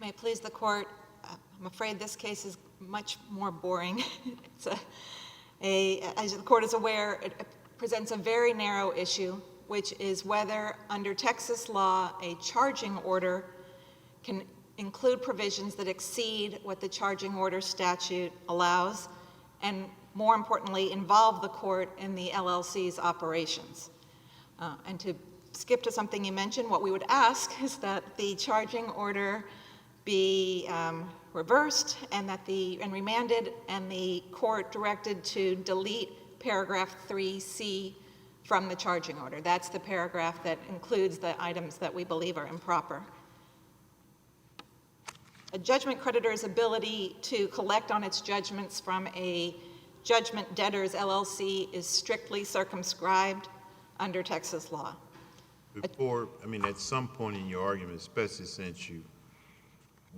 May it please the court, I'm afraid this case is much more boring. As the court is aware, it presents a very narrow issue, which is whether under Texas law a charging order can include provisions that exceed what the charging order statute allows, and more importantly, involve the court in the LLC's operations. And to skip to something you mentioned, what we would ask is that the charging order be reversed and remanded, and the court directed to delete paragraph 3C from the charging order. That's the paragraph that includes the items that we believe are improper. A judgment creditor's ability to collect on its judgments from a judgment debtor's LLC is strictly circumscribed under Texas law. At some point in your argument, especially since you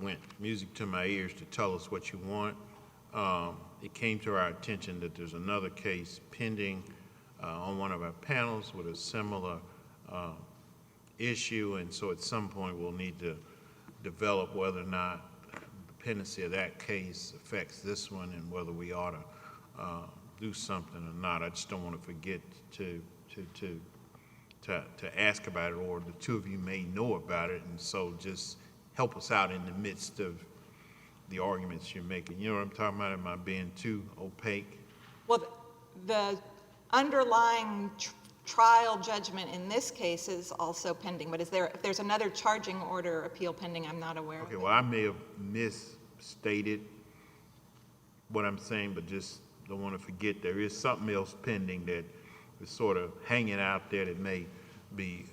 went music to my ears to tell us what you want, it came to our attention that there's another case pending on one of our panels with a similar issue, and so at some point we'll need to develop whether or not the pendency of that case affects this one and whether we ought to do something or not. I just don't want to forget to ask about it, or the two of you may know about it, and so just help us out in the midst of the arguments you're making. You know what I'm talking about? Am I being too opaque? Well, the underlying trial judgment in this case is also pending, but if there's another charging order appeal pending, I'm not aware of it. Okay, well, I may have misstated what I'm saying, but just don't want to forget there is something else pending that is sort of hanging out there that may be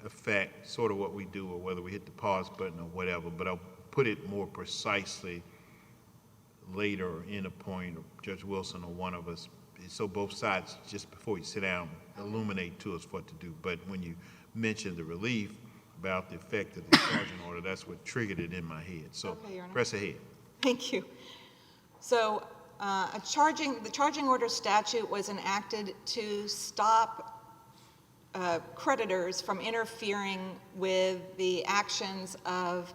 affect sort of what we do, or whether we hit the pause button or whatever, but I'll put it more precisely later in a point, or Judge Wilson or one of us, so both sides, just before you sit down, illuminate to us what to do. But when you mentioned the relief about the effect of the charging order, that's what triggered it in my head. So okay, press ahead. Thank you. So the charging order statute was enacted to stop creditors from interfering with the actions of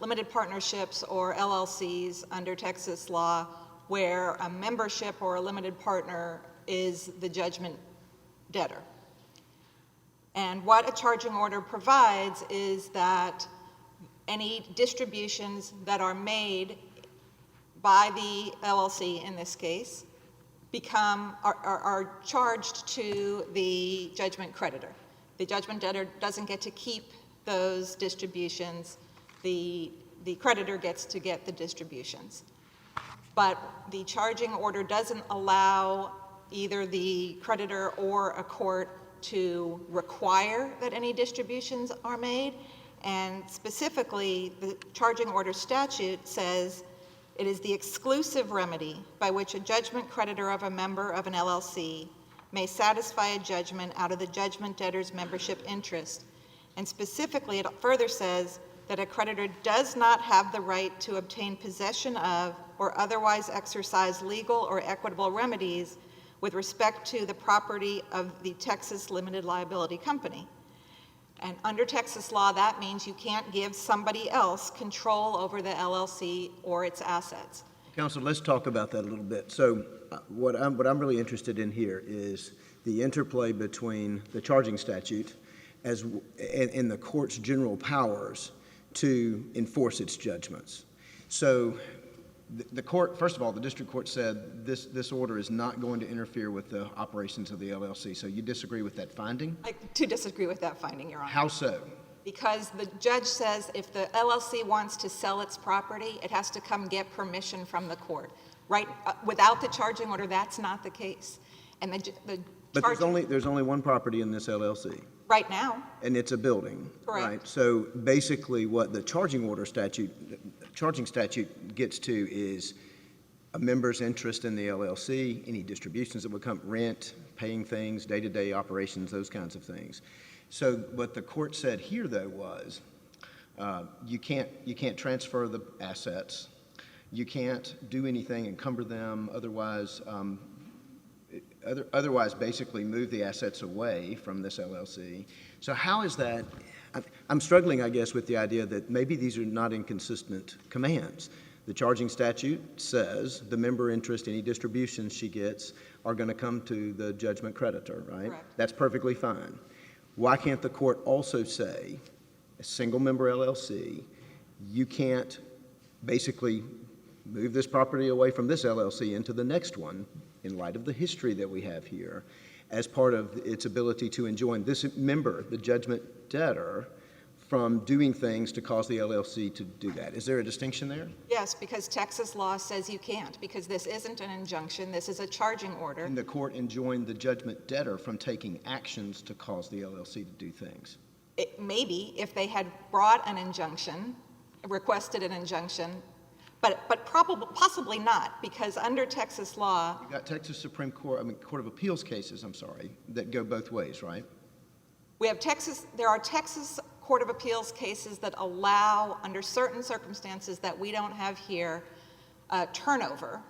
limited partnerships or LLCs under Texas law, where a membership or a limited partner is the judgment debtor. And what a charging order provides is that any distributions that are made by the LLC in this case are charged to the judgment creditor. The judgment debtor doesn't get to keep those distributions. The creditor gets to get the distributions. But the charging order doesn't allow either the creditor or a court to require that any distributions are made. And specifically, the charging order statute says it is the exclusive remedy by which a judgment creditor of a member of an LLC may satisfy a judgment out of the judgment debtor's membership interest. And specifically, it further says that a creditor does not have the right to obtain possession of or otherwise exercise legal or equitable remedies with respect to the property of the Texas Limited Liability Company. And under Texas law, that means you can't give somebody else control over the LLC or its assets. Counsel, let's talk about that a little bit. So what I'm really interested in here is the interplay between the charging statute and the court's general powers to enforce its judgments. So the court, first of all, the district court said this order is not going to interfere with the operations of the LLC. So you disagree with that finding? I do disagree with that finding, Your Honor. How so? Because the judge says if the LLC wants to sell its property, it has to come get permission from the court. Right? Without the charging order, that's not the case. And but there's only one property in this LLC. Right now. And it's a building. Correct. Right? So basically what the charging statute gets to is a member's interest in the LLC, any distributions that would come, rent, paying things, day-to-day operations, those kinds of things. So what the court said here, though, was you can't transfer the assets, you can't do anything, encumber them, otherwise otherwise basically move the assets away from this LLC. So how is that? I'm struggling, I guess, with the idea that maybe these are not inconsistent commands. The charging statute says the member interest, any distributions she gets, are going to come to the judgment creditor, right? Correct. That's perfectly fine. Why can't the court also say, a single member LLC, you can't basically move this property away from this LLC into the next one, in light of the history that we have here, as part of its ability to enjoin this member, the judgment debtor, from doing things to cause the LLC to do that? Is there a distinction there? Yes, because Texas law says you can't, because this isn't an injunction, this is a charging order. And the court enjoined the judgment debtor from taking actions to cause the LLC to do things. Maybe if they had brought an injunction, requested an injunction, but probably, possibly not, because under Texas law, You got Texas Supreme Court, Court of Appeals cases, that go both ways, right? there are Texas Court of Appeals cases that allow, under certain circumstances that we don't have here, turnover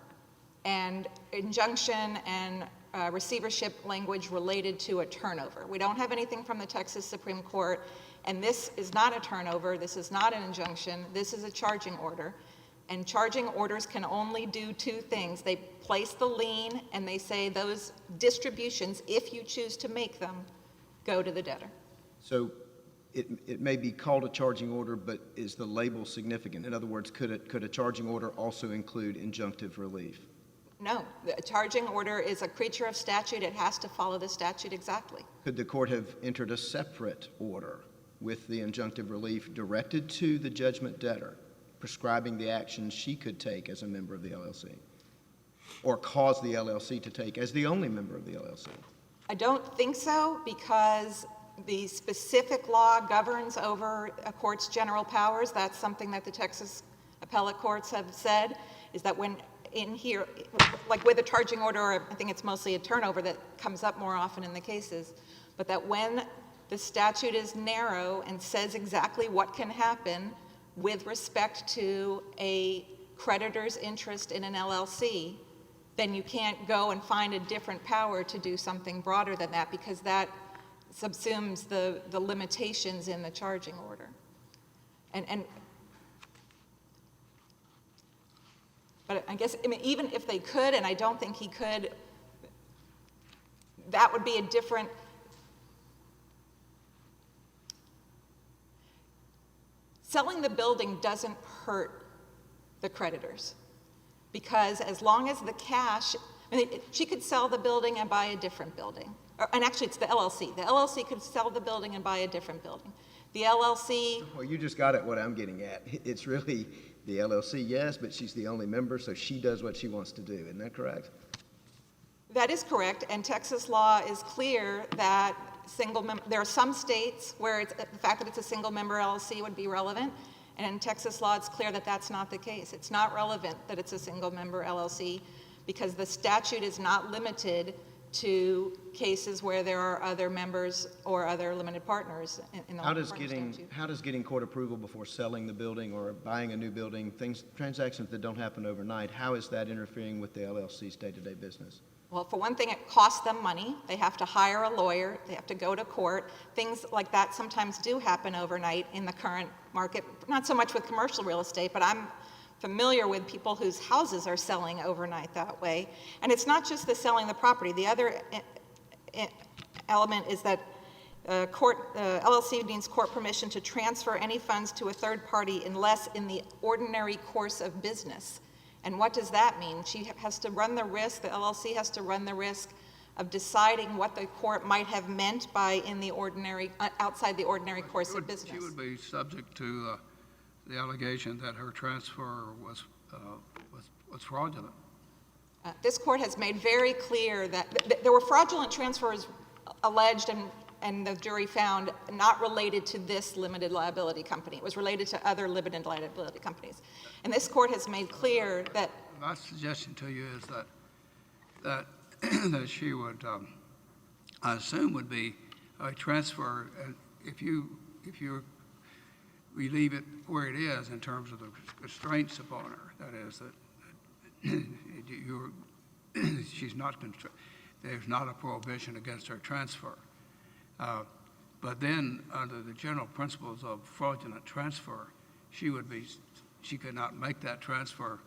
and injunction and receivership language related to a turnover. We don't have anything from the Texas Supreme Court, and this is not a turnover, this is not an injunction, this is a charging order. And charging orders can only do two things. They place the lien and they say those distributions, if you choose to make them, go to the debtor. So it may be called a charging order, but is the label significant? In other words, could a charging order also include injunctive relief? No, the charging order is a creature of statute. It has to follow the statute exactly. Could the court have entered a separate order with the injunctive relief directed to the judgment debtor, prescribing the actions she could take as a member of the LLC, or cause the LLC to take as the only member of the LLC? I don't think so, because the specific law governs over a court's general powers. That's something that the Texas appellate courts have said, is that when in here, like with a charging order, or I think it's mostly a turnover that comes up more often in the cases, but that when the statute is narrow and says exactly what can happen with respect to a creditor's interest in an LLC, then you can't go and find a different power to do something broader than that, because that subsumes the limitations in the charging order. But I guess, even if they could, and I don't think he could, that would be a different, selling the building doesn't hurt the creditors, because as long as the cash, she could sell the building and buy a different building. And actually, it's the LLC. The LLC could sell the building and buy a different building. The LLC... Well, you just got at what I'm getting at. It's really the LLC, yes, but she's the only member, so she does what she wants to do. Isn't that correct? That is correct, and Texas law is clear that there are some states where the fact that it's a single-member LLC would be relevant, and in Texas law, it's clear that that's not the case. It's not relevant that it's a single-member LLC, because the statute is not limited to cases where there are other members or other limited partners in the limited partner statute. How does getting court approval before selling the building or buying a new building, transactions that don't happen overnight, how is that interfering with the LLC's day-to-day business? Well, for one thing, it costs them money. They have to hire a lawyer. They have to go to court. Things like that sometimes do happen overnight in the current market, not so much with commercial real estate, but I'm familiar with people whose houses are selling overnight that way. And it's not just the selling the property. The other element is that LLC needs court permission to transfer any funds to a third party unless in the ordinary course of business. And what does that mean? She has to run the risk, the LLC has to run the risk of deciding what the court might have meant by outside the ordinary course of business. She would be subject to the allegation that her transfer was fraudulent. This court has made very clear that there were fraudulent transfers alleged and the jury found not related to this limited liability company. It was related to other limited liability companies. And this court has made clear that... My suggestion to you is that she would, I assume, would be a transfer, if you leave it where it is in terms of the constraints upon her, that is, that she's not there's not a prohibition against her transfer. But then, under the general principles of fraudulent transfer, she could not make that transfer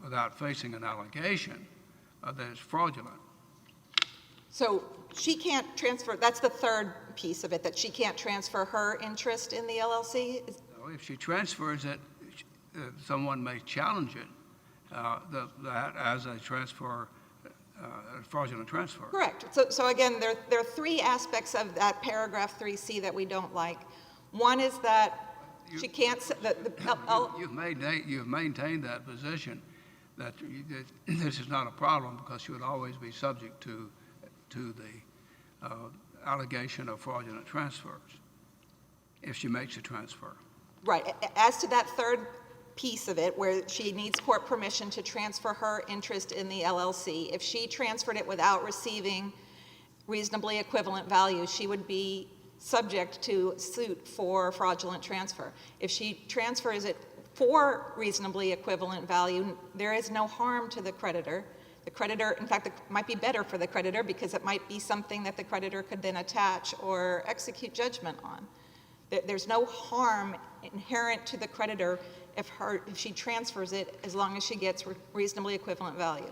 without facing an allegation that it's fraudulent. So she can't transfer, that's the third piece of it, that she can't transfer her interest in the LLC? So if she transfers it, someone may challenge it, that as a transfer, a fraudulent transfer. Correct. So again, there are three aspects of that paragraph 3C that we don't like. One is that she can't, You've maintained that position, that this is not a problem because she would always be subject to the allegation of fraudulent transfers if she makes a transfer. right. As to that third piece of it, where she needs court permission to transfer her interest in the LLC, if she transferred it without receiving reasonably equivalent value, she would be subject to suit for fraudulent transfer. If she transfers it for reasonably equivalent value, there is no harm to the creditor. The creditor, in fact, it might be better for the creditor because it might be something that the creditor could then attach or execute judgment on. There's no harm inherent to the creditor if she transfers it, as long as she gets reasonably equivalent value.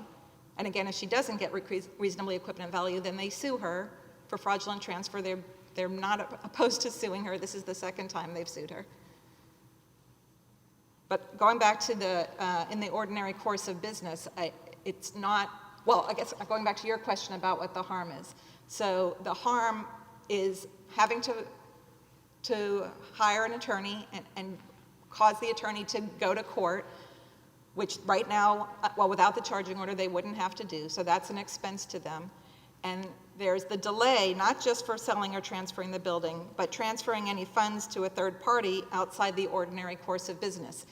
And again, if she doesn't get reasonably equivalent value, then they sue her for fraudulent transfer. They're not opposed to suing her. This is the second time they've sued her. But going back to in the ordinary course of business, it's not, well, I guess going back to your question about what the harm is. So the harm is having to hire an attorney and cause the attorney to go to court, which right now, well, without the charging order, they wouldn't have to do. So that's an expense to them. And there's the delay, not just for selling or transferring the building, but transferring any funds to a third party outside the ordinary course of business.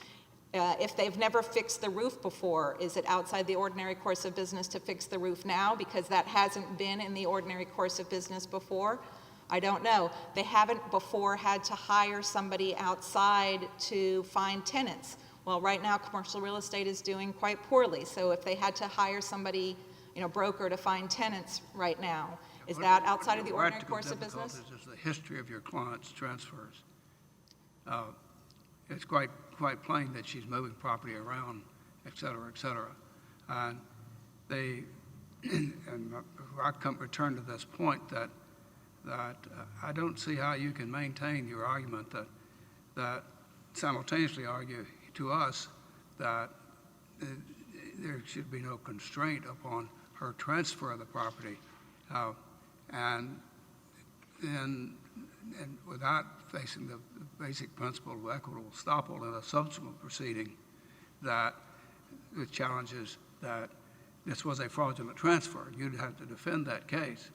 If they've never fixed the roof before, is it outside the ordinary course of business to fix the roof now because that hasn't been in the ordinary course of business before? I don't know. They haven't before had to hire somebody outside to find tenants. Well, right now, commercial real estate is doing quite poorly. So if they had to hire somebody, broker to find tenants right now, is that outside of the ordinary course of business? This is the history of your client's transfers. It's quite plain that she's moving property around, et cetera, et cetera. And I return to this point that I don't see how you can maintain your argument that simultaneously argue to us that there should be no constraint upon her transfer of the property, and without facing the basic principle of equitable estoppel in a subsequent proceeding, that it challenges that this was a fraudulent transfer. You'd have to defend that case.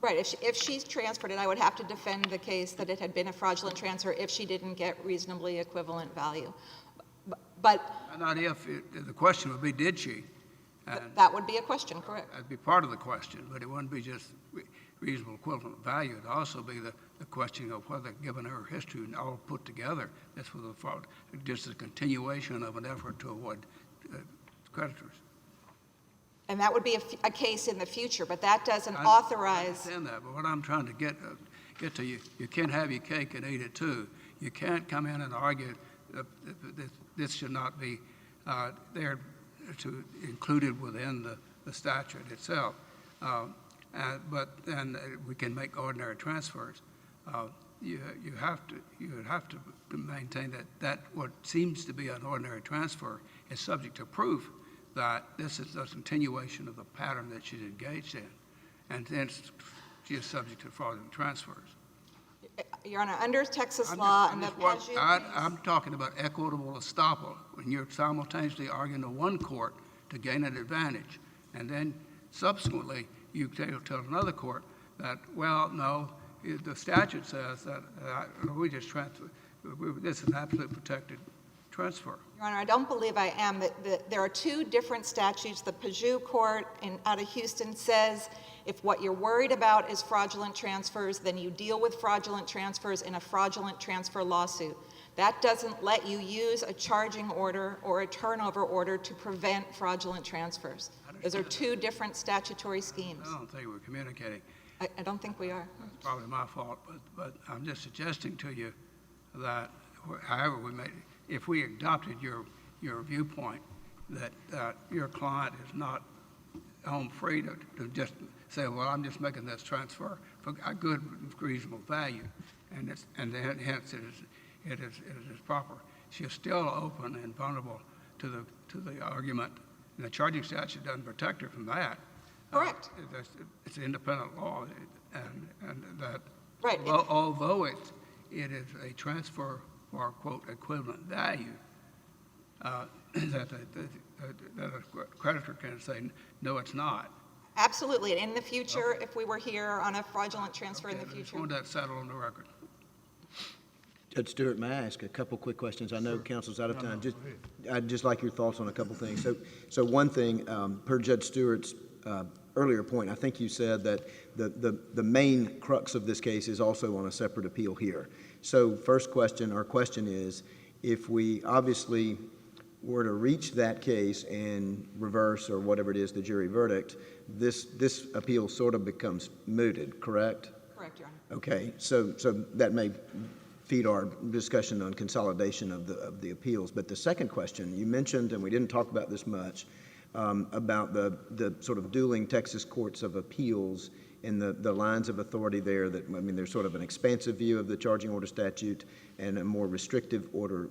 Right. If she's transferred it, I would have to defend the case that it had been a fraudulent transfer if she didn't get reasonably equivalent value. But Not if. The question would be, did she? And that would be a question, correct? that'd be part of the question, but it wouldn't be just reasonable equivalent value. It'd also be the question of whether, given her history and all put together, this was a fraud, just a continuation of an effort to avoid creditors. And that would be a case in the future, but that doesn't authorize. I understand that, but what I'm trying to get to, you can't have your cake and eat it too. You can't come in and argue that this should not be included within the statute itself. But then we can make ordinary transfers. You would have to maintain that what seems to be an ordinary transfer is subject to proof that this is a continuation of the pattern that she's engaged in, and then she is subject to fraudulent transfers. Your Honor, under Texas law and the Peugeot I'm talking about equitable estoppel, when you're simultaneously arguing to one court to gain an advantage, and then subsequently you tell another court that, well, no, the statute says that we just transfer. This is an absolute protected transfer. Your Honor, I don't believe I am. There are two different statutes. The Peugeot court out of Houston says if what you're worried about is fraudulent transfers, then you deal with fraudulent transfers in a fraudulent transfer lawsuit. That doesn't let you use a charging order or a turnover order to prevent fraudulent transfers. Those are two different statutory schemes. I don't think we're communicating. I don't think we are. It's probably my fault, but I'm just suggesting to you that however we made, if we adopted your viewpoint, that your client is not home free to just say, well, I'm just making this transfer for a good, reasonable value, and hence it is proper. She's still open and vulnerable to the argument, and the charging statute doesn't protect her from that. Correct. It's independent law, and that Right. although it is a transfer for quote equivalent value, that a creditor can say no, it's not. Absolutely. And in the future, if we were here on a fraudulent transfer in the I just future. want that settled on the record. Judge Stewart, may I ask a couple quick questions? I know counsel's out of time. I'd just like your thoughts on a couple things. So one thing, per Judge Stewart's earlier point, I think you said that the main crux of this case is also on a separate appeal here. So first question, our question is, if we obviously were to reach that case and reverse or whatever it is, the jury verdict, this appeal sort of becomes mooted, correct? Correct, Your Honor. Okay, so that may feed our discussion on consolidation of the appeals. But the second question, you mentioned, and we didn't talk about this much, about the sort of dueling Texas courts of appeals and the lines of authority there that, I mean, there's sort of an expansive view of the charging order statute and a more restrictive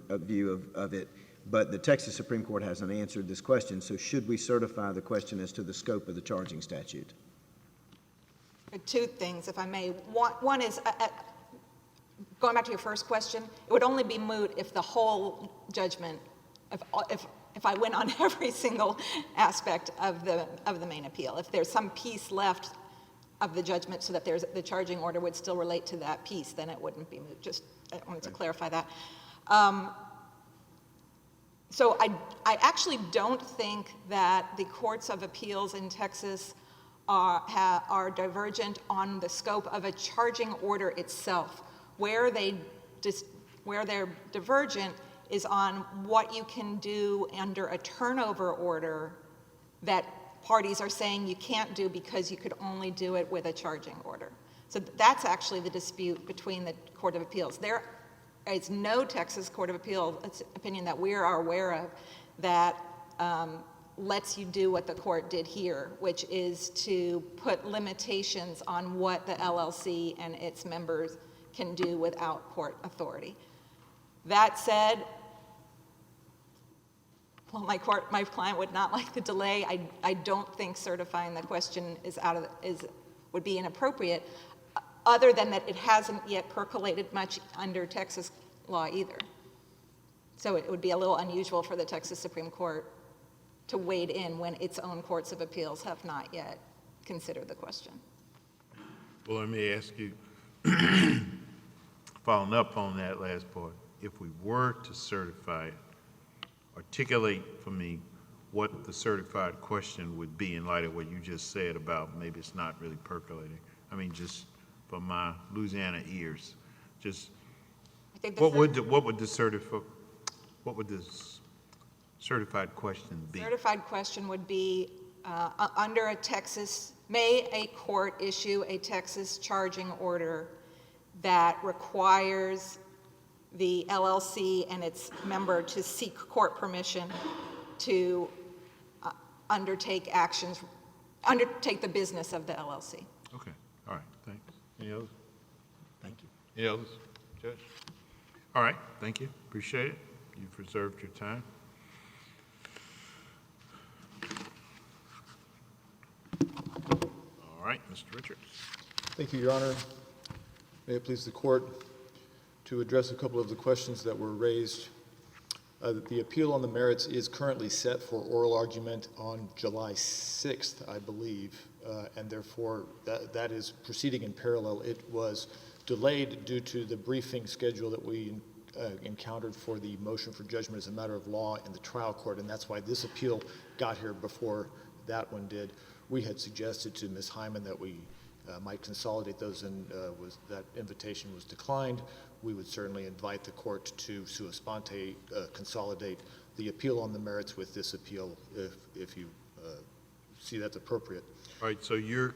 view of it. But the Texas Supreme Court hasn't answered this question, so should we certify the question as to the scope of the charging statute? Two things, if I may. One is, going back to your first question, it would only be moot if the whole judgment, if I went on every single aspect of the main appeal. If there's some piece left of the judgment so that the charging order would still relate to that piece, then it wouldn't be moot. Just I wanted to clarify that. So I actually don't think that the courts of appeals in Texas are divergent on the scope of a charging order itself. Where they're divergent is on what you can do under a turnover order that parties are saying you can't do because you could only do it with a charging order. So that's actually the dispute between the Court of Appeals. There is no Texas Court of Appeals opinion that we are aware of that lets you do what the court did here, which is to put limitations on what the LLC and its members can do without court authority. That said, well, my client would not like the delay. I don't think certifying the question would be inappropriate, other than that it hasn't yet percolated much under Texas law either. So it would be a little unusual for the Texas Supreme Court to wade in when its own courts of appeals have not yet considered the question. Well, let me ask you, following up on that last part, if we were to certify it, articulate for me what the certified question would be in light of what you just said about maybe it's not really percolating. I mean, just for my Louisiana ears, just what would the certified question be? Certified question would be under a Texas, may a court issue a Texas charging order that requires the LLC and its member to seek court permission to undertake the business of the LLC. Okay, all right, thanks. Any others? Thank you. Any others, Judge? All right, thank you, appreciate it. You've reserved your time. All right, Mr. Richards. Thank you, Your Honor. May it please the court to address a couple of the questions that were raised. The appeal on the merits is currently set for oral argument on July 6th, I believe, and therefore that is proceeding in parallel. It was delayed due to the briefing schedule that we encountered for the motion for judgment as a matter of law in the trial court, and that's why this appeal got here before that one did. We had suggested to Ms. Hyman that we might consolidate those, and that invitation was declined. We would certainly invite the court to sua sponte consolidate the appeal on the merits with this appeal if you see that's appropriate. All right, so you're,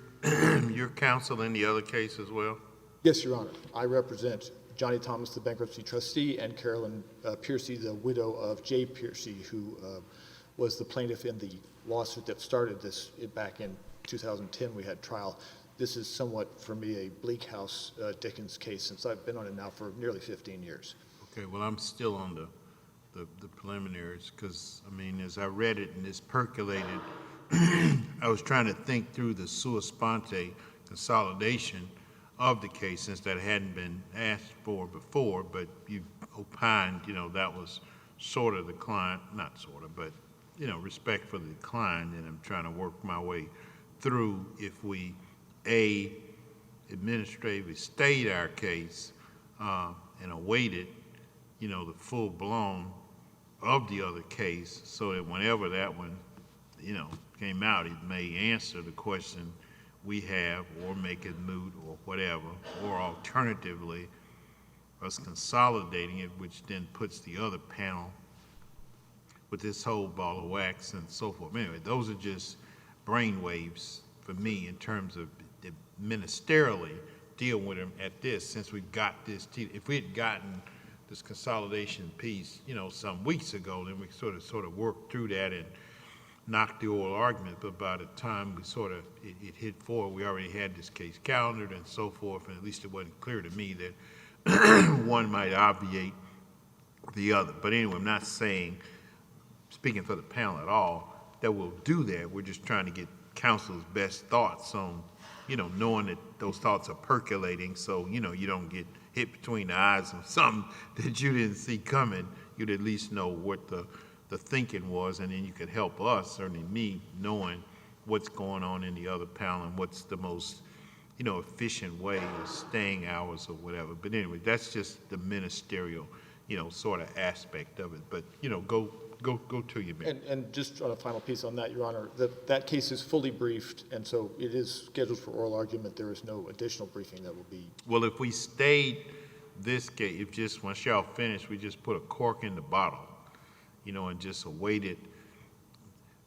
you're counsel in the other case as well? Yes, Your Honor. I represent Johnny Thomas, the bankruptcy trustee, and Carolyn Piercy, the widow of Jay Piercy, who was the plaintiff in the lawsuit that started this back in 2010. We had trial. This is somewhat, for me, a Bleak House Dickens case, since I've been on it now for nearly 15 years. Okay, well, I'm still on the preliminaries, because, I mean, as I read it and it's percolated, I was trying to think through the sua sponte consolidation of the case, since that hadn't been asked for before, but you opined, you know, that was sort of the client, not sort of, but, you know, respect for the client, and I'm trying to work my way through if we, administratively stayed our case and awaited, you know, the full blown of the other case, so that whenever that one, you know, came out, it may answer the question we have, or make it moot, or whatever, or alternatively, us consolidating it, which then puts the other panel with this whole ball of wax and so forth. Anyway, those are just brainwaves for me in terms of ministerially deal with them at this, since we've got this. If we had gotten this consolidation piece, you know, some weeks ago, then we sort of worked through that and knocked the oral argument. But by the time we it hit forward, we already had this case calendared and so forth, and at least it wasn't clear to me that one might obviate the other. But anyway, I'm not saying, speaking for the panel at all, that we'll do that. We're just trying to get counsel's best thoughts on, you know, knowing that those thoughts are percolating, so, you know, you don't get hit between the eyes of something that you didn't see coming. You'd at least know what the thinking was, and then you could help us, certainly me, knowing what's going on in the other panel and what's the most, you know, efficient way of staying hours or whatever. But anyway, that's just the ministerial, you know, sort of aspect of it. But, you know, go to you, man. And just on a final piece on that, Your Honor, that case is fully briefed, and so it is scheduled for oral argument. There is no additional briefing that will be. Well, if we stayed this case, if just once y'all finish, we just put a cork in the bottle, you know, and just awaited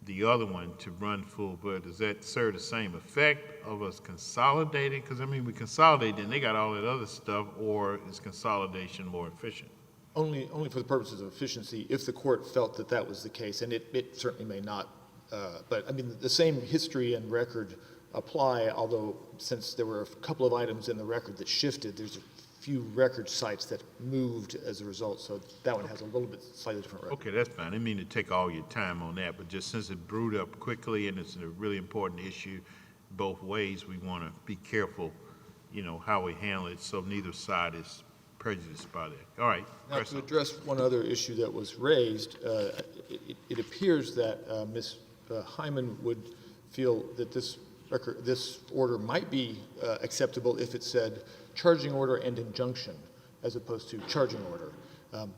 the other one to run full, but does that serve the same effect of us consolidating? Because, I mean, we consolidate, and they got all that other stuff, or is consolidation more efficient? Only for the purposes of efficiency, if the court felt that that was the case, and it certainly may not. But, I mean, the same history and record apply, although since there were a couple of items in the record that shifted, there's a few record sites that moved as a result, so that one has a little bit slightly different record. Okay, that's fine. I didn't mean to take all your time on that, but just since it brewed up quickly and it's a really important issue both ways, we want to be careful, you know, how we handle it so neither side is prejudiced by that. All right. Now, to address one other issue that was raised, it appears that Ms. Hyman would feel that this order might be acceptable if it said charging order and injunction as opposed to charging order.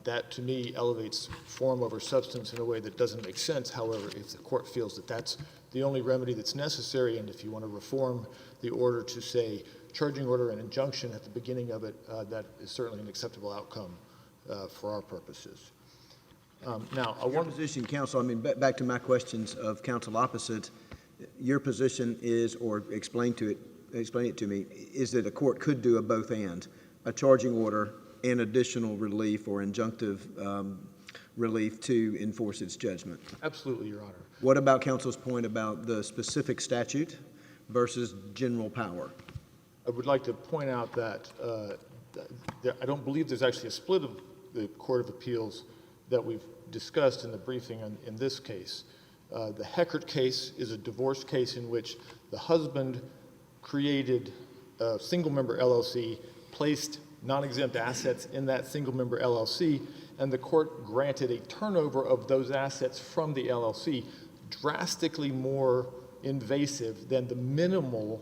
That, to me, elevates form over substance in a way that doesn't make sense. However, if the court feels that that's the only remedy that's necessary, and if you want to reform the order to say charging order and injunction at the beginning of it, that is certainly an acceptable outcome for our purposes. Now, Your position, counsel, I mean, back to my questions of counsel opposite, your position is, or explain it to me, is that a court could do a both and, a charging order and additional relief or injunctive relief to enforce its judgment. Absolutely, Your Honor. What about counsel's point about the specific statute versus general power? I would like to point out that I don't believe there's actually a split of the Court of Appeals that we've discussed in the briefing in this case. The Heckert case is a divorce case in which the husband created a single-member LLC, placed non-exempt assets in that single-member LLC, and the court granted a turnover of those assets from the LLC, drastically more invasive than the minimal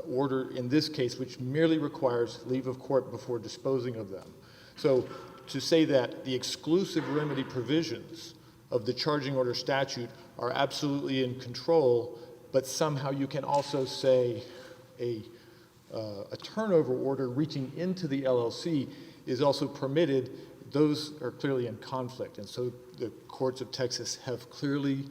order in this case, which merely requires leave of court before disposing of them. So to say that the exclusive remedy provisions of the charging order statute are absolutely in control, but somehow you can also say a turnover order reaching into the LLC is also permitted, those are clearly in conflict. And so the courts of Texas have clearly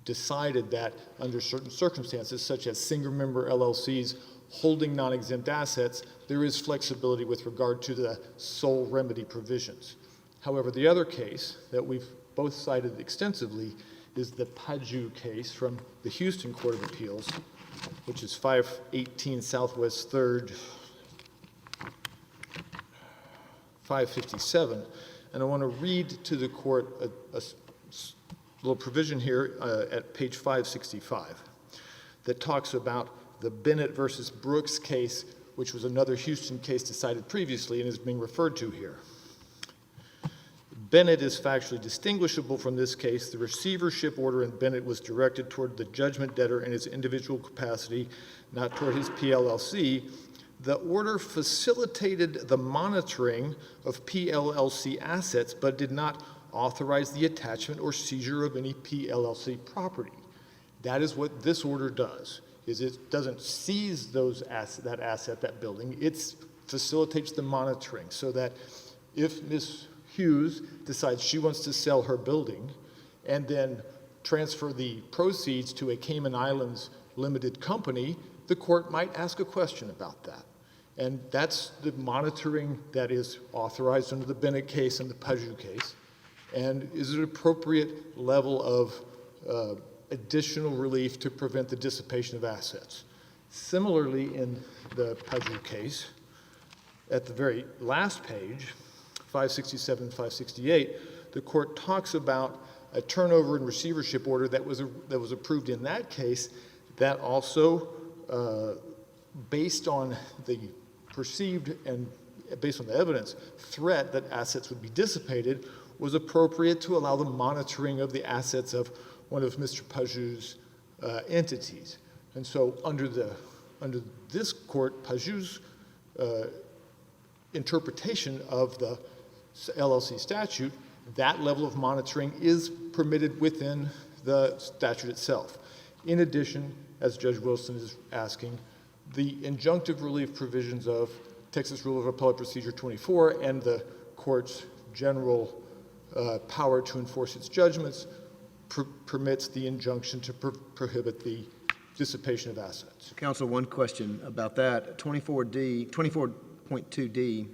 decided that under certain circumstances, such as single-member LLCs holding non-exempt assets, there is flexibility with regard to the sole remedy provisions. However, the other case that we've both cited extensively is the Paju case from the Houston Court of Appeals, which is 518 Southwest 3rd, 557. And I want to read to the court a little provision here at page 565 that talks about the Bennett versus Brooks case, which was another Houston case decided previously and is being referred to here. Bennett is factually distinguishable from this case. The receivership order in Bennett was directed toward the judgment debtor in his individual capacity, not toward his PLLC. The order facilitated the monitoring of PLLC assets, but did not authorize the attachment or seizure of any PLLC property. That is what this order does, is it doesn't seize that asset, that building. It facilitates the monitoring so that if Ms. Hughes decides she wants to sell her building and then transfer the proceeds to a Cayman Islands limited company, the court might ask a question about that. And that's the monitoring that is authorized under the Bennett case and the Paju case. And is it an appropriate level of additional relief to prevent the dissipation of assets? Similarly, in the Paju case, at the very last page, 567, 568, the court talks about a turnover and receivership order that was approved in that case that also, based on the perceived and based on the evidence, threat that assets would be dissipated, was appropriate to allow the monitoring of the assets of one of Mr. Paju's entities. And so under this court, Paju's interpretation of the LLC statute, that level of monitoring is permitted within the statute itself. In addition, as Judge Wilson is asking, the injunctive relief provisions of Texas Rule of Appellate Procedure 24 and the court's general power to enforce its judgments permits the injunction to prohibit the dissipation of assets. Counsel, one question about that. 24.2D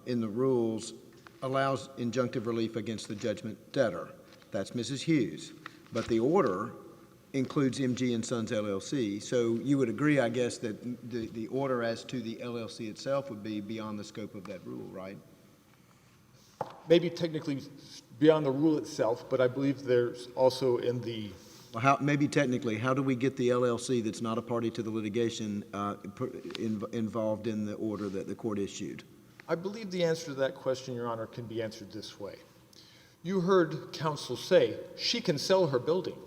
in the rules allows injunctive relief against the judgment debtor. That's Mrs. Hughes. But the order includes MG & Sons LLC. So you would agree, I guess, that the order as to the LLC itself would be beyond the scope of that rule, right? Maybe technically beyond the rule itself, but I believe there's also in the... Well, maybe technically, how do we get the LLC that's not a party to the litigation involved in the order that the court issued? I believe the answer to that question, Your Honor, can be answered this way. You heard counsel say she can sell her building.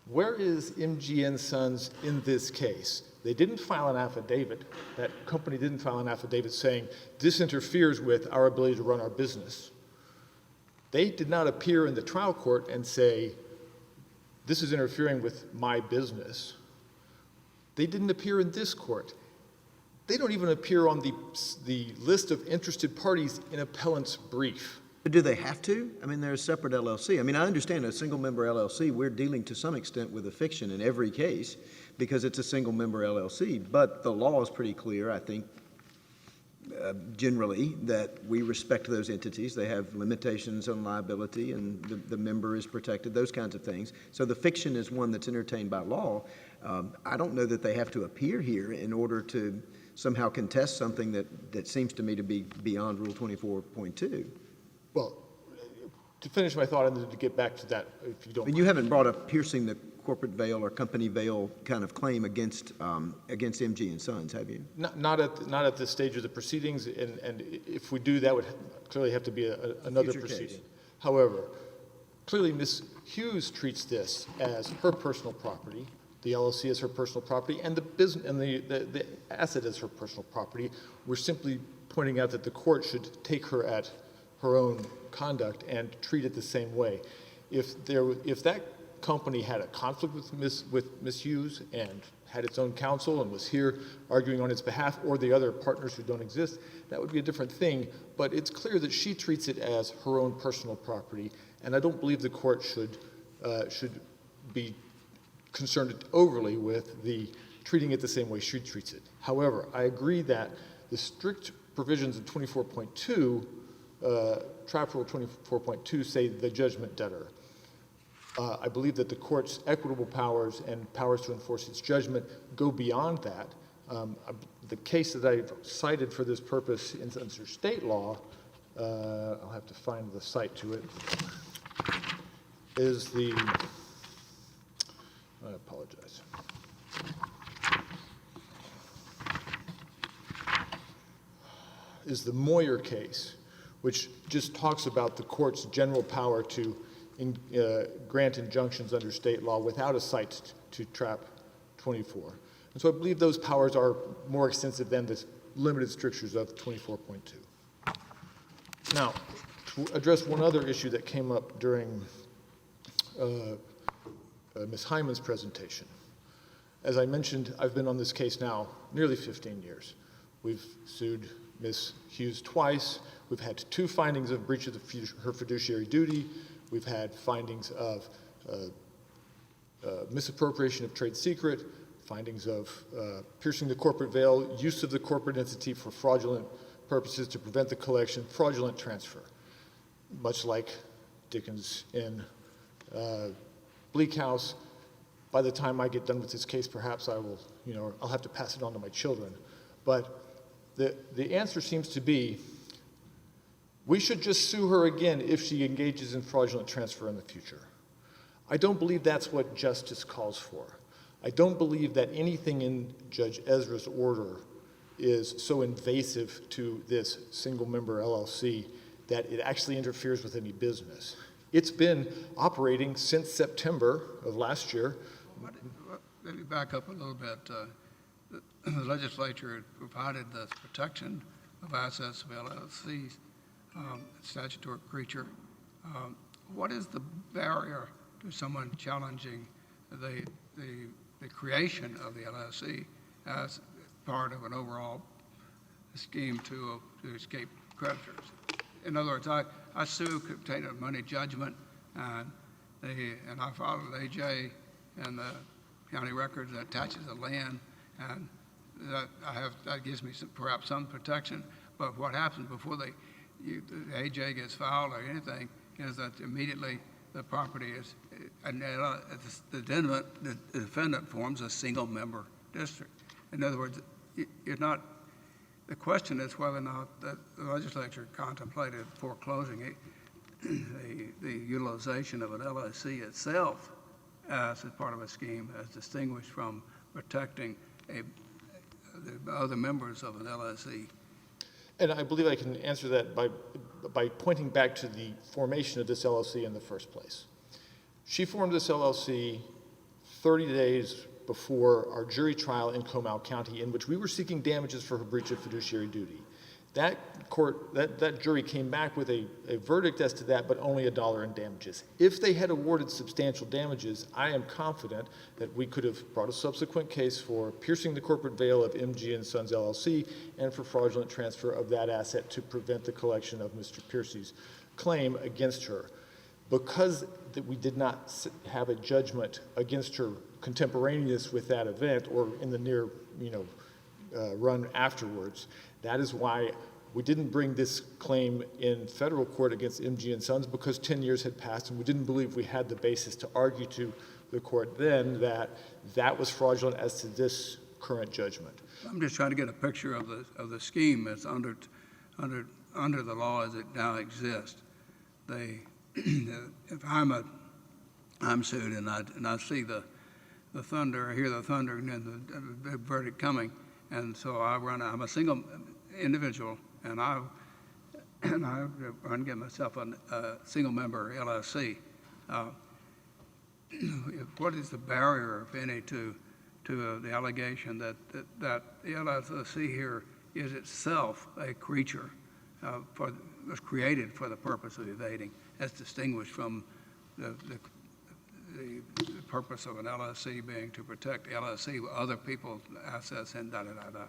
Where is MG & Sons in this case? They didn't file an affidavit. That company didn't file an affidavit saying this interferes with our ability to run our business. They did not appear in the trial court and say this is interfering with my business. They didn't appear in this court. They don't even appear on the list of interested parties in appellant's brief. But do they have to? I mean, they're a separate LLC. I mean, I understand a single-member LLC, we're dealing to some extent with a fiction in every case because it's a single-member LLC. But the law is pretty clear, I think, generally, that we respect those entities. They have limitations on liability and the member is protected, those kinds of things. So the fiction is one that's entertained by law. I don't know that they have to appear here in order to somehow contest something that seems to me to be beyond Rule 24.2. Well, to finish my thought and then to get back to that, if you don't mind. You haven't brought up piercing the corporate veil or company veil kind of claim against MG & Sons, have you? Not at this stage of the proceedings, and if we do, that would clearly have to be another Future proceeding. case. However, clearly Ms. Hughes treats this as her personal property, the LLC as her personal property, and the business and the asset as her personal property. We're simply pointing out that the court should take her at her own conduct and treat it the same way. If that company had a conflict with Ms. Hughes and had its own counsel and was here arguing on its behalf, or the other partners who don't exist, that would be a different thing. But it's clear that she treats it as her own personal property And I don't believe the court should be concerned overly with the treating it the same way she treats it. However, I agree that the strict provisions of 24.2, Trap Rule 24.2 say the judgment debtor. I believe that the court's equitable powers and powers to enforce its judgment go beyond that. The case that I cited for this purpose under state law, I'll have to find the site to it, is the, I apologize. Is the Moyer case, which just talks about the court's general power to grant injunctions under state law without a cite to Trap 24. And so I believe those powers are more extensive than the limited strictures of 24.2. Now, to address one other issue that came up during Ms. Hyman's presentation. As I mentioned, I've been on this case now nearly 15 years. We've sued Ms. Hughes twice. We've had 2 findings of breach of her fiduciary duty. We've had findings of misappropriation of trade secret, findings of piercing the corporate veil, use of the corporate entity for fraudulent purposes to prevent the collection, fraudulent transfer. Much like Dickens in Bleak House, by the time I get done with this case, perhaps I will, I'll have to pass it on to my children. But the answer seems to be, we should just sue her again if she engages in fraudulent transfer in the future. I don't believe that's what justice calls for. I don't believe that anything in Judge Ezra's order is so invasive to this single-member LLC that it actually interferes with any business. It's been operating since September of last year. Let me back up a little bit. The legislature provided the protection of assets of LLCs, statutory creature. What is the barrier to someone challenging the creation of the LLC as part of an overall scheme to escape creditors? In other words, I sue, obtain a money judgment, and I filed an AJ and the county records that attaches the land, and that gives me perhaps some protection. But what happens before the AJ gets filed or anything is that immediately the property is, the defendant forms a single-member district. In other words, you're not. The question is whether or not the legislature contemplated foreclosing the utilization of an LLC itself as part of a scheme, as distinguished from protecting the other members of an LLC. And I believe I can answer that by pointing back to the formation of this LLC in the first place. She formed this LLC 30 days before our jury trial in Comal County, in which we were seeking damages for her breach of fiduciary duty. That jury came back with a verdict as to that, but only $1 in damages. If they had awarded substantial damages, I am confident that we could have brought a subsequent case for piercing the corporate veil of MG & Sons LLC and for fraudulent transfer of that asset to prevent the collection of Mr. Piercy's claim against her. Because we did not have a judgment against her contemporaneous with that event or in the near, run afterwards, that is why we didn't bring this claim in federal court against MG & Sons, because 10 years had passed and we didn't believe we had the basis to argue to the court then that that was fraudulent as to this current judgment. I'm just trying to get a picture of the scheme that's under the law as it now exists. If I'm sued and I see the thunder, I hear the thunder and then the verdict coming, and so I'm a single individual, and I run and get myself a single-member LLC. What is the barrier, if any, to the allegation that the LLC here is itself a creature was created for the purpose of evading, as distinguished from the purpose of an LLC being to protect LLC with other people's assets and da-da-da-da?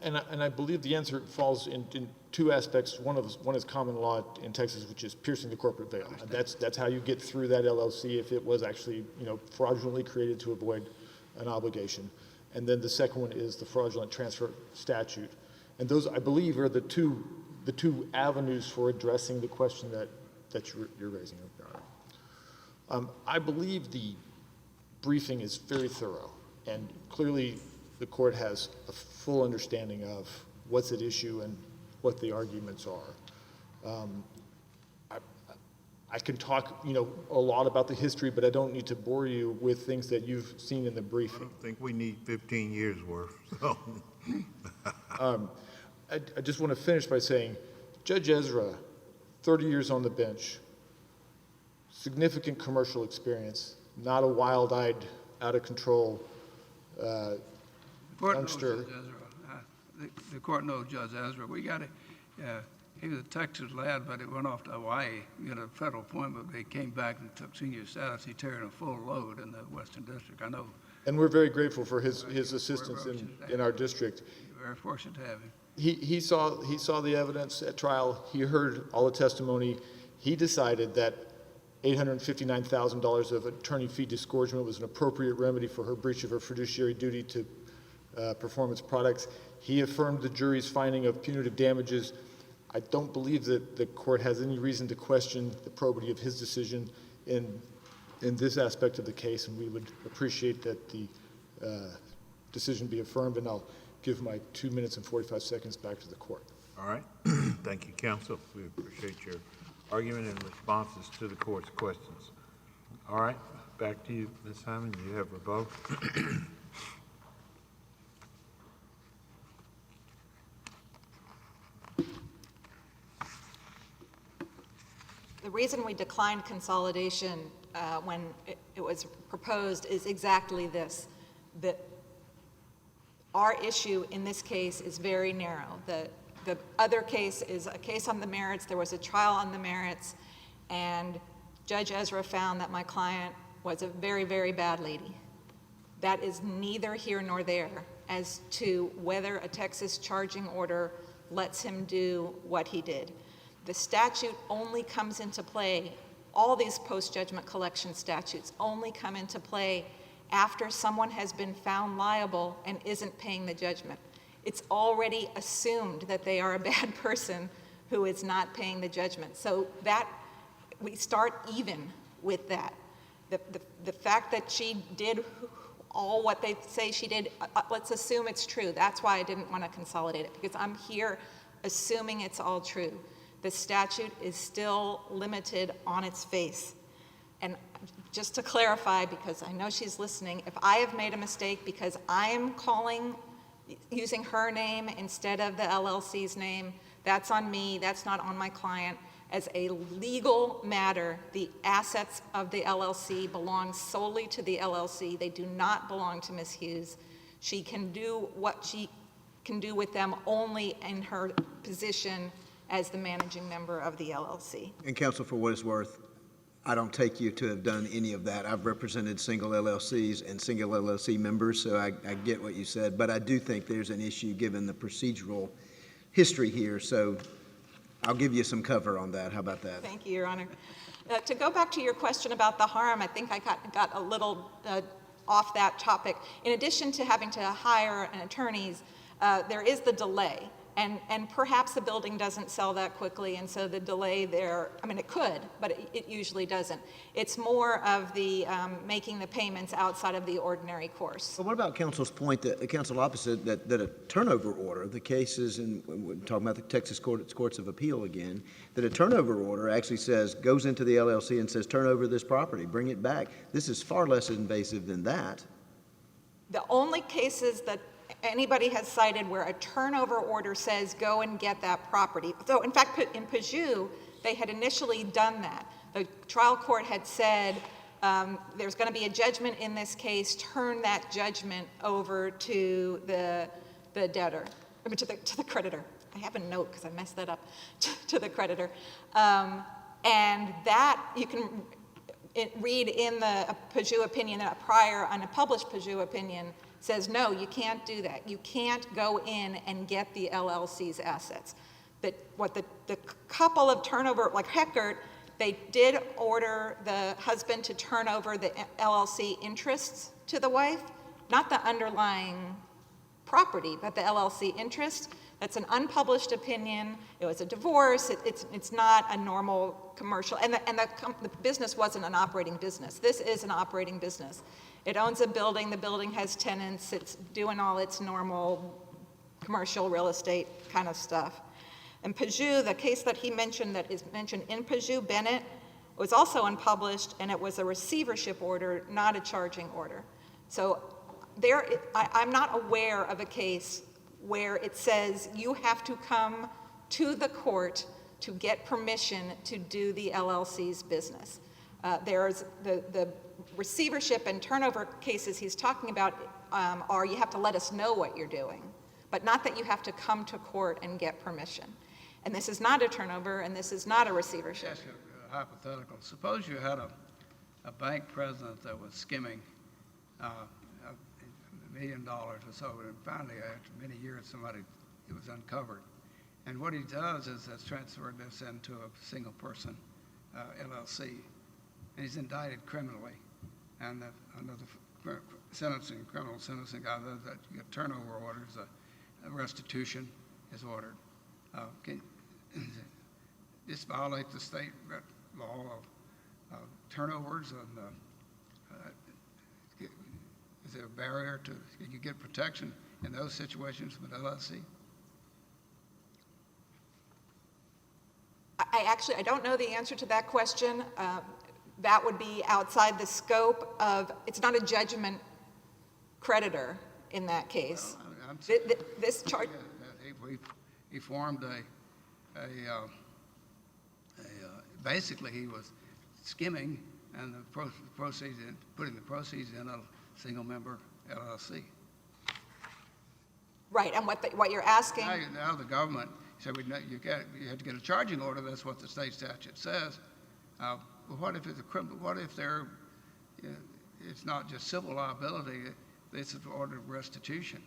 And I believe the answer falls in two aspects. One is common law in Texas, which is piercing the corporate veil. That's how you get through that LLC if it was actually, fraudulently created to avoid an obligation. And then the second one is the fraudulent transfer statute. And those, I believe, are the two avenues for addressing the question that you're raising, Your Honor. I believe the briefing is very thorough, and clearly the court has a full understanding of what's at issue and what the arguments are. I can talk, a lot about the history, but I don't need to bore you with things that you've seen in the I briefing. don't think we need 15 years worth, so. I just want to finish by saying, Judge Ezra, 30 years on the bench, significant commercial experience, not a wild-eyed, out-of-control Court knows youngster. Judge Ezra. The court knows Judge Ezra. He was a Texas lad, but he went off to Hawaii, get a federal appointment. They came back and took senior status. He carried a full load in the Western District. I know. And we're very grateful for his assistance in our district. Very fortunate to have him. He saw the evidence at trial. He heard all the testimony. He decided that $859,000 of attorney fee disgorgement was an appropriate remedy for her breach of her fiduciary duty to perform its products. He affirmed the jury's finding of punitive damages. I don't believe that the court has any reason to question the probity of his decision in this aspect of the case, and we would appreciate that the decision be affirmed, and I'll give my 2 minutes and 45 seconds back to the court. All right. Thank you, counsel. We appreciate your argument and responses to the court's questions. All right. Back to you, Ms. Hyman. You have rebuttal. The reason we declined consolidation when it was proposed is exactly this, that our issue in this case is very narrow. The other case is a case on the merits. There was a trial on the merits, and Judge Ezra found that my client was a very, very bad lady. That is neither here nor there as to whether a Texas charging order lets him do what he did. The statute only comes into play, all these post-judgment collection statutes only come into play after someone has been found liable and isn't paying the judgment. It's already assumed that they are a bad person who is not paying the judgment. So that, we start even with that. The fact that she did all what they say she did, let's assume it's true. That's why I didn't want to consolidate it, because I'm here assuming it's all true. The statute is still limited on its face. And just to clarify, because I know she's listening, if I have made a mistake because I am using her name instead of the LLC's name, that's on me, that's not on my client. As a legal matter, the assets of the LLC belong solely to the LLC. They do not belong to Ms. Hughes. She can do what she can do with them only in her position as the managing member of the LLC. And counsel, for what it's worth, I don't take you to have done any of that. I've represented single LLCs and single LLC members, so I get what you said, but I do think there's an issue given the procedural history here, so I'll give you some cover on that. How about that? Thank you, Your Honor. To go back to your question about the harm, I think I got a little off that topic. In addition to having to hire attorneys, there is the delay. And perhaps the building doesn't sell that quickly, and so the delay there, I mean, it could, but it usually doesn't. It's more of the making the payments outside of the ordinary course. But what about counsel's point, that counsel opposite, that a turnover order, the cases, and we're talking about the Texas Courts of Appeal again, that a turnover order actually goes into the LLC and says, turn over this property, bring it back. This is far less invasive than that. The only cases that anybody has cited where a turnover order says go and get that property. So in fact, in Pajou, they had initially done that. The trial court had said there's going to be a judgment in this case, turn that judgment over to the debtor, I mean, to the creditor. I have a note because I messed that up, to the creditor. And that you can read in the Pajou opinion, a prior unpublished Pajou opinion, says, no, you can't do that. You can't go in and get the LLC's assets. That what the couple of turnover, like Heckert, they did order the husband to turn over the LLC interests to the wife, not the underlying property, but the LLC interest. That's an unpublished opinion. It was a divorce. It's not a normal commercial, and the business wasn't an operating business. This is an operating business. It owns a building. The building has tenants. It's doing all its normal commercial real estate kind of stuff. And Pajou, the case that he mentioned that is mentioned in Pajou Bennett, was also unpublished, and it was a receivership order, not a charging order. So I'm not aware of a case where it says you have to come to the court to get permission to do the LLC's business. There's the receivership and turnover cases he's talking about are you have to let us know what you're doing, but not that you have to come to court and get permission. And this is not a turnover, and this is not a receivership. Ask you a hypothetical. Suppose you had a bank president that was skimming $1 million or so, and finally, after many years, it was uncovered. And what he does is has transferred this into a single person LLC, and he's indicted criminally. And under the criminal sentencing, either that you get turnover orders, a restitution is ordered. Can this violate the state law of turnovers? And is there a barrier to, can you get protection in those situations with LLC? I don't know the answer to that question. That would be outside the scope of, it's not a judgment creditor in that case. Well, This charge. He formed basically he was skimming and the proceeds, putting the proceeds in a single member LLC. Right, and what you're asking. Now the government said you have to get a charging order. That's what the state statute says. But what if it's a criminal? What if it's not just civil liability? It's an order of restitution.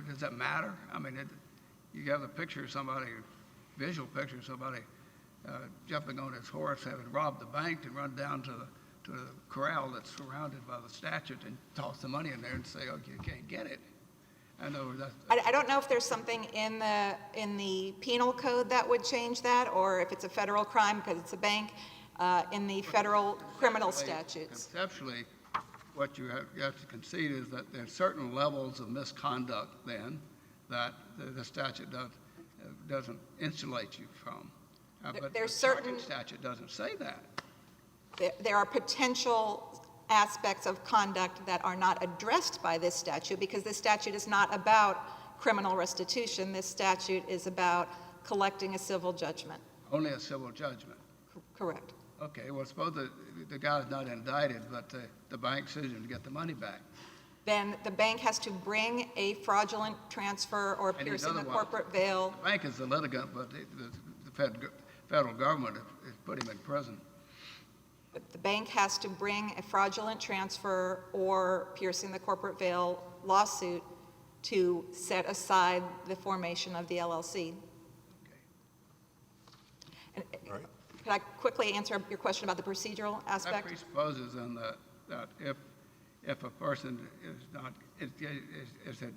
Does that matter? I mean, you have a picture of somebody, visual picture of somebody jumping on his horse, having robbed the bank, and run down to the corral that's surrounded by the statute and toss the money in there and say, "Oh, you can't get it." I don't know if there's something in the penal code that would change that, or if it's a federal crime because it's a bank, in the federal criminal statutes. Conceptually, what you have to concede is that there are certain levels of misconduct then that the statute doesn't insulate you from. But the charging statute doesn't say that. There are potential aspects of conduct that are not addressed by this statute because this statute is not about criminal restitution. This statute is about collecting a civil judgment. Only a civil judgment. Correct. Okay, well, suppose the guy's not indicted, but the bank sues him to get the money back. Then the bank has to bring a fraudulent transfer or piercing the corporate veil. The bank is the litigant, but the federal government has put him in prison. But the bank has to bring a fraudulent transfer or piercing the corporate veil lawsuit to set aside the formation of the LLC. And All right. can I quickly answer your question about the procedural aspect? That presupposes then that if a person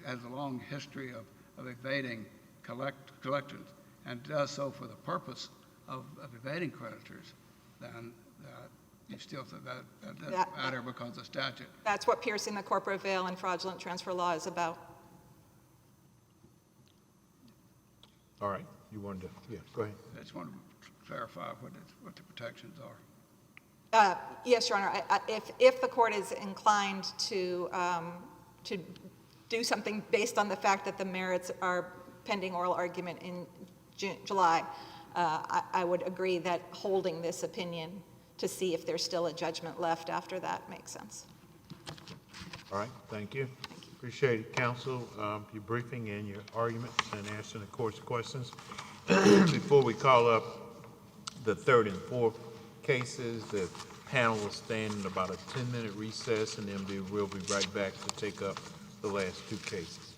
has a long history of evading collections and does so for the purpose of evading creditors, then you still think that doesn't matter because of the statute. That's what piercing the corporate veil and fraudulent transfer law is about. All right. You wanted to, yeah, go ahead. I just want to clarify what the protections are. Yes, Your Honor. If the court is inclined to do something based on the fact that the merits are pending oral argument in July, I would agree that holding this opinion to see if there's still a judgment left after that makes sense. All right. Thank you. Appreciate it, counsel, your briefing and your arguments and answering the court's questions. Before we call up the third and fourth cases, the panel will stand in about a 10-minute recess, and then we'll be right back to take up the last two cases.